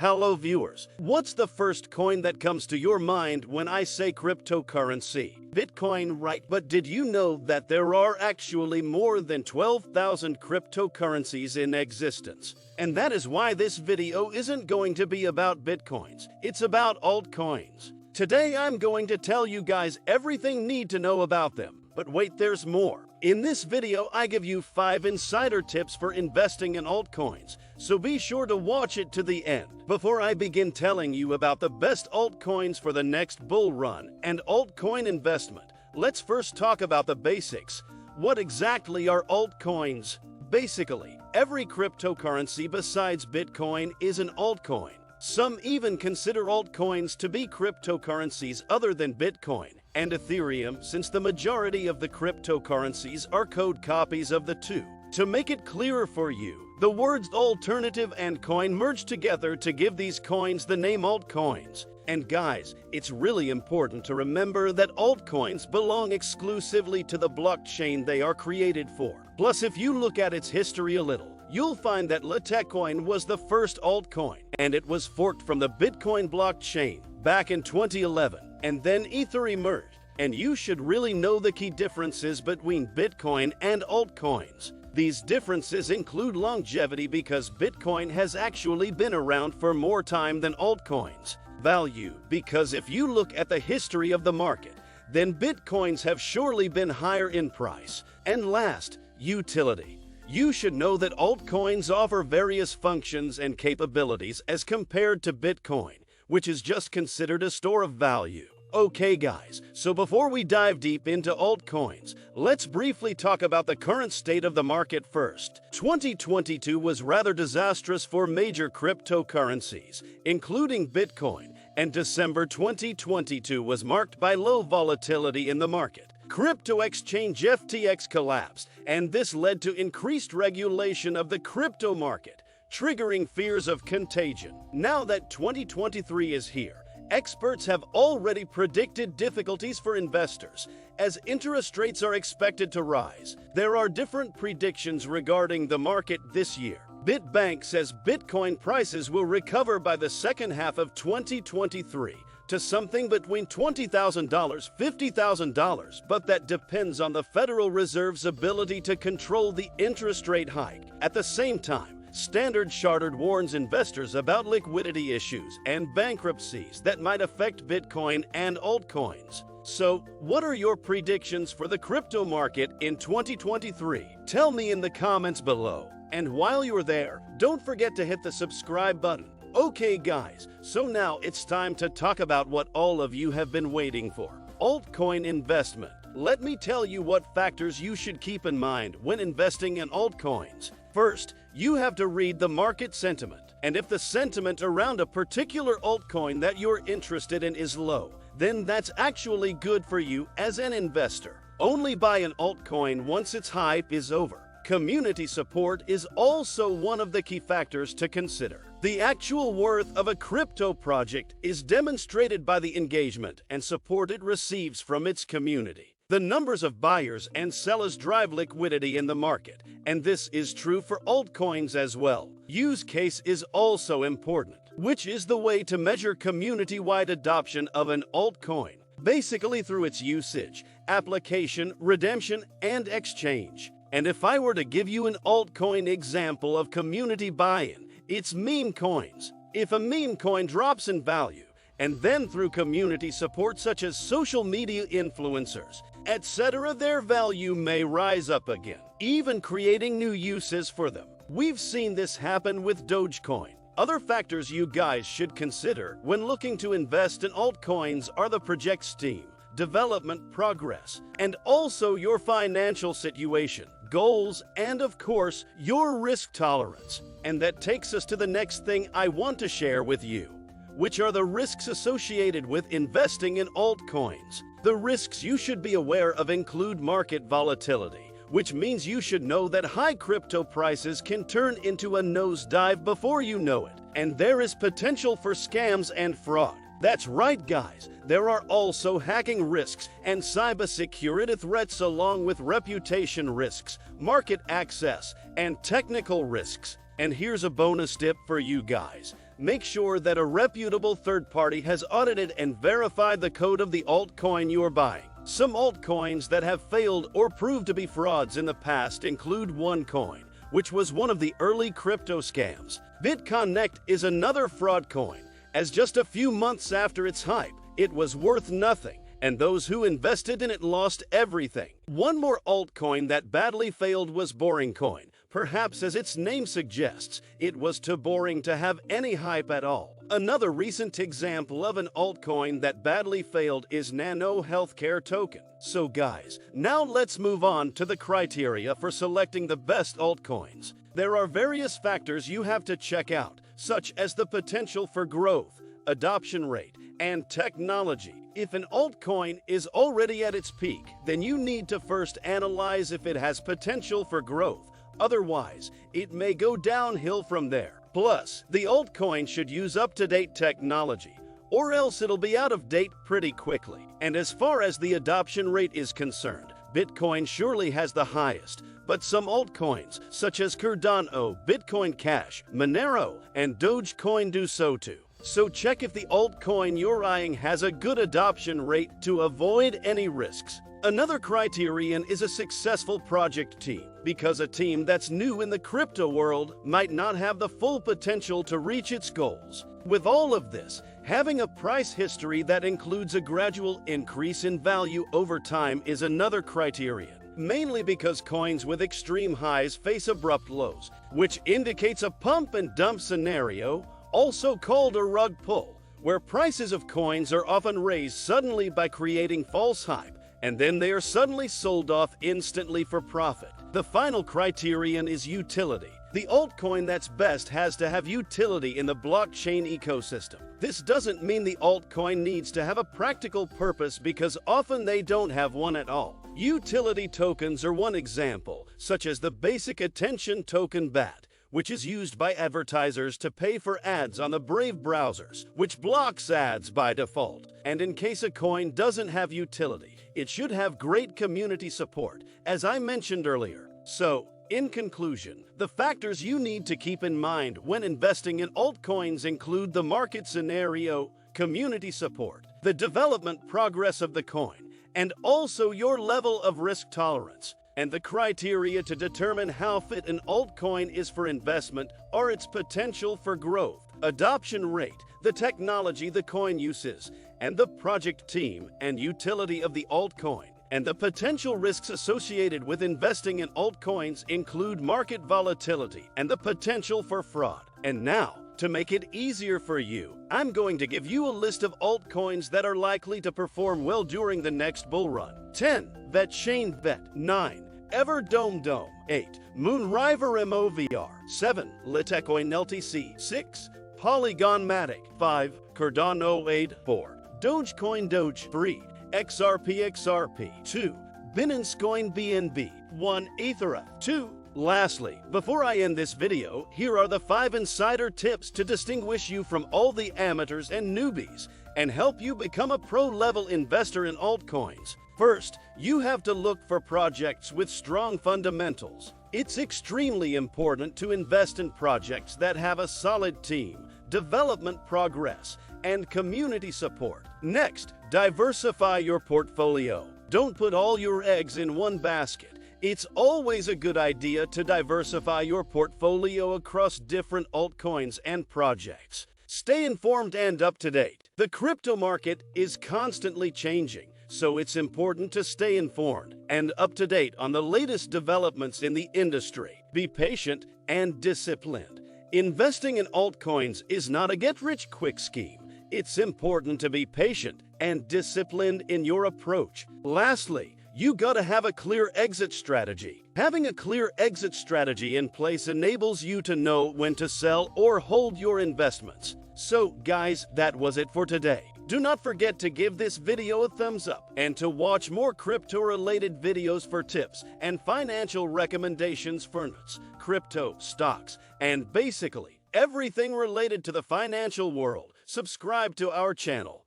Hello viewers, what's the first coin that comes to your mind when I say cryptocurrency? Bitcoin, right? But did you know that there are actually more than 12,000 cryptocurrencies in existence? And that is why this video isn't going to be about Bitcoins, it's about altcoins. Today I'm going to tell you guys everything you need to know about them. But wait, there's more. In this video, I give you 5 insider tips for investing in altcoins, so be sure to watch it to the end. Before I begin telling you about the best altcoins for the next bull run and altcoin investment, let's first talk about the basics. What exactly are altcoins? Basically, every cryptocurrency besides Bitcoin is an altcoin. Some even consider altcoins to be cryptocurrencies other than Bitcoin and Ethereum, since the majority of the cryptocurrencies are code copies of the two. To make it clearer for you, the words alternative and coin merge together to give these coins the name altcoins. And guys, it's really important to remember that altcoins belong exclusively to the blockchain they are created for. Plus, if you look at its history a little, you'll find that Litecoin was the first altcoin, and it was forked from the Bitcoin blockchain back in 2011, and then Ether emerged. And you should really know the key differences between Bitcoin and altcoins. These differences include longevity, because Bitcoin has actually been around for more time than altcoins. Value, because if you look at the history of the market, then Bitcoins have surely been higher in price. And last, utility. You should know that altcoins offer various functions and capabilities as compared to Bitcoin, which is just considered a store of value. Okay guys, so before we dive deep into altcoins, let's briefly talk about the current state of the market first. 2022 was rather disastrous for major cryptocurrencies, including Bitcoin, and December 2022 was marked by low volatility in the market. Crypto exchange FTX collapsed, and this led to increased regulation of the crypto market, triggering fears of contagion. Now that 2023 is here, experts have already predicted difficulties for investors, as interest rates are expected to rise. There are different predictions regarding the market this year. BitBank says Bitcoin prices will recover by the second half of 2023 to something between $20,000 and $50,000, but that depends on the Federal Reserve's ability to control the interest rate hike. At the same time, Standard Chartered warns investors about liquidity issues and bankruptcies that might affect Bitcoin and altcoins. So, what are your predictions for the crypto market in 2023? Tell me in the comments below. And while you're there, don't forget to hit the subscribe button. Okay guys, so now it's time to talk about what all of you have been waiting for: altcoin investment. Let me tell you what factors you should keep in mind when investing in altcoins. First, you have to read the market sentiment, and if the sentiment around a particular altcoin that you're interested in is low, then that's actually good for you as an investor. Only buy an altcoin once its hype is over. Community support is also one of the key factors to consider. The actual worth of a crypto project is demonstrated by the engagement and support it receives from its community. The numbers of buyers and sellers drive liquidity in the market, and this is true for altcoins as well. Use case is also important, which is the way to measure community-wide adoption of an altcoin, basically through its usage, application, redemption, and exchange. And if I were to give you an altcoin example of community buy-in, it's meme coins. If a meme coin drops in value, and then through community support such as social media influencers, etc., their value may rise up again, even creating new uses for them. We've seen this happen with Dogecoin. Other factors you guys should consider when looking to invest in altcoins are the project's team, development progress, and also your financial situation, goals, and of course, your risk tolerance. And that takes us to the next thing I want to share with you, which are the risks associated with investing in altcoins. The risks you should be aware of include market volatility, which means you should know that high crypto prices can turn into a nosedive before you know it, and there is potential for scams and fraud. That's right guys, there are also hacking risks and cybersecurity threats, along with reputation risks, market access, and technical risks. And here's a bonus tip for you guys. make sure that a reputable third party has audited and verified the code of the altcoin you are buying. Some altcoins that have failed or proved to be frauds in the past include OneCoin, which was one of the early crypto scams. BitConnect is another fraud coin, as just a few months after its hype, it was worth nothing, and those who invested in it lost everything. One more altcoin that badly failed was BoringCoin. Perhaps as its name suggests, it was too boring to have any hype at all. Another recent example of an altcoin that badly failed is Nano Healthcare Token. So guys, now let's move on to the criteria for selecting the best altcoins. There are various factors you have to check out, such as the potential for growth, adoption rate, and technology. If an altcoin is already at its peak, then you need to first analyze if it has potential for growth. Otherwise, it may go downhill from there. Plus, the altcoin should use up-to-date technology, or else it'll be out of date pretty quickly. And as far as the adoption rate is concerned, Bitcoin surely has the highest, but some altcoins, such as Cardano, Bitcoin Cash, Monero, and Dogecoin do so too. So check if the altcoin you're eyeing has a good adoption rate to avoid any risks. Another criterion is a successful project team, because a team that's new in the crypto world might not have the full potential to reach its goals. With all of this, having a price history that includes a gradual increase in value over time is another criterion, mainly because coins with extreme highs face abrupt lows, which indicates a pump and dump scenario, also called a rug pull, where prices of coins are often raised suddenly by creating false hype, and then they are suddenly sold off instantly for profit. The final criterion is utility. The altcoin that's best has to have utility in the blockchain ecosystem. This doesn't mean the altcoin needs to have a practical purpose, because often they don't have one at all. Utility tokens are one example, such as the basic attention token BAT, which is used by advertisers to pay for ads on the Brave browsers, which blocks ads by default. And in case a coin doesn't have utility, it should have great community support, as I mentioned earlier. So, in conclusion, the factors you need to keep in mind when investing in altcoins include the market scenario, community support, the development progress of the coin, and also your level of risk tolerance. And the criteria to determine how fit an altcoin is for investment are its potential for growth, adoption rate, the technology the coin uses, and the project team and utility of the altcoin. And the potential risks associated with investing in altcoins include market volatility and the potential for fraud. And now, to make it easier for you, I'm going to give you a list of altcoins that are likely to perform well during the next bull run. 10. VetChain 9. Everdome 8. Moonriver MOVR 7. Litecoin LTC 6. Polygon Matic 5. Cardano 4. Dogecoin Doge 3. XRP 2. Binance Coin BNB 1. Ethera 2. Lastly, before I end this video, here are the 5 insider tips to distinguish you from all the amateurs and newbies and help you become a pro-level investor in altcoins. First, you have to look for projects with strong fundamentals. It's extremely important to invest in projects that have a solid team, development progress, and community support. Next, diversify your portfolio. Don't put all your eggs in one basket. It's always a good idea to diversify your portfolio across different altcoins and projects. Stay informed and up to date. The crypto market is constantly changing, so it's important to stay informed and up to date on the latest developments in the industry. Be patient and disciplined. Investing in altcoins is not a get-rich-quick scheme. It's important to be patient and disciplined in your approach. Lastly, you gotta have a clear exit strategy. Having a clear exit strategy in place enables you to know when to sell or hold your investments. So, guys, that was it for today. Do not forget to give this video a thumbs up and to watch more crypto-related videos for tips and financial recommendations for notes, crypto, stocks, and basically everything related to the financial world. Subscribe to our channel.